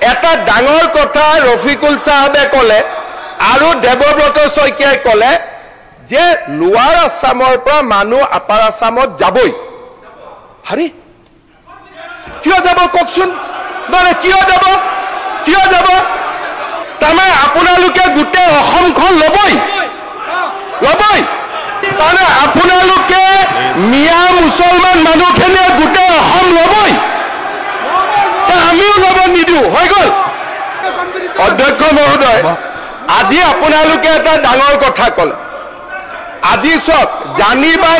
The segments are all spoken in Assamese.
এটা ডাঙৰ কথা ৰফিকুল সাহেবে ক'লে আৰু দেৱব্ৰত শইকীয়াই ক'লে যে লোৱাৰ আছামৰ পৰা মানুহ আপাৰ আছামত যাবই হাৰি কিয় যাব কওকচোন মানে কিয় যাব তাৰমানে আপোনালোকে গোটেই অসমখন ল'বই তাৰমানে আপোনালোকে মিয়া মুছলমান মানুহখিনিয়ে গোটেই অসম ল'বই আমিও ল'ব নিদিওঁ হৈ গ'ল অধ্যক্ষ মহোদয় আজি আপোনালোকে এটা ডাঙৰ কথা ক'লে আজি চক জানি বা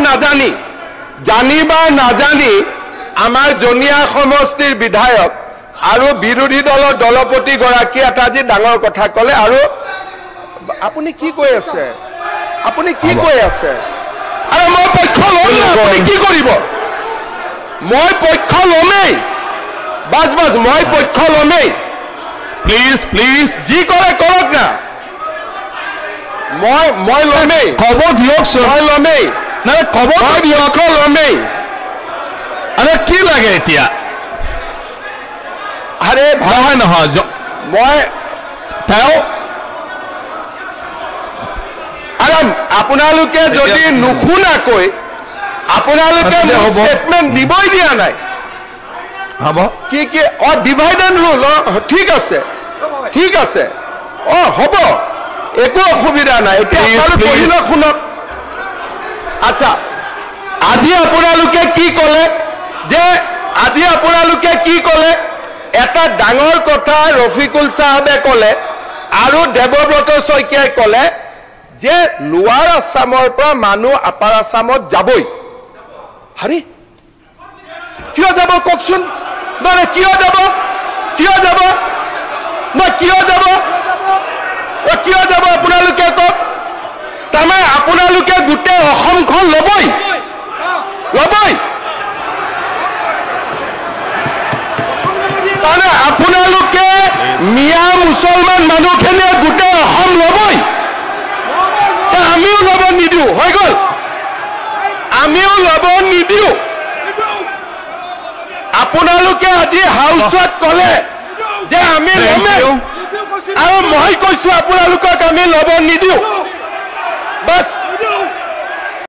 নাজানি আমাৰ জনিয়া সমষ্টিৰ বিধায়ক আৰু বিৰোধী দলৰ দলপতি গৰাকী এটা আজি ডাঙৰ কথা ক'লে আৰু আপুনি কি কৈ আছে আৰু মই পক্ষ ল'ম না আপুনি কি কৰিব মই পক্ষ ল'মেই বাজ মই পক্ষ ল'মেই প্লিজ যি কৰে কৰক না মই ল'মেই ক'ব দিয়কচোন মই ল'মেই নাই ক'ব দিয়ক ল'মেই আৰে কি লাগে এতিয়া আৰে নহয় মই তেওঁ আপোনালোকে যদি নুশুনাকৈ আপোনালোকে ষ্টেটমেণ্ট দিবই দিয়া নাই হ'ব কি ডিভাইড এণ্ড ৰুল ঠিক আছে হ'ব একো অসুবিধা নাই এতিয়া পঢ়িলে শুনক আচ্ছা আজি আপোনালোকে কি ক'লে এটা ডাঙৰ কথা ৰফিকুল সাহেবে ক'লে আৰু দেৱব্ৰত শইকীয়াই ক'লে যে লোৱাৰ আছামৰ পৰা মানুহ আপাৰ আছামত যাবই হাৰি কিয় যাব কওকচোন মানে কিয় যাব আপোনালোকে কওক তাৰমানে আপোনালোকে গোটেই অসমখন ল'বই তাৰমানে আপোনালোকে মিয়া মুছলমান মানুহখিনিয়ে গোটেই অসম ল'বই আমিও ল'ব নিদিওঁ হৈ গ'ল আপোনালোকে আজি হাউচত ক'লে যে আমি ল'মেই আৰু মই কৈছো আপোনালোকক আমি ল'ব নিদিওঁ বাছ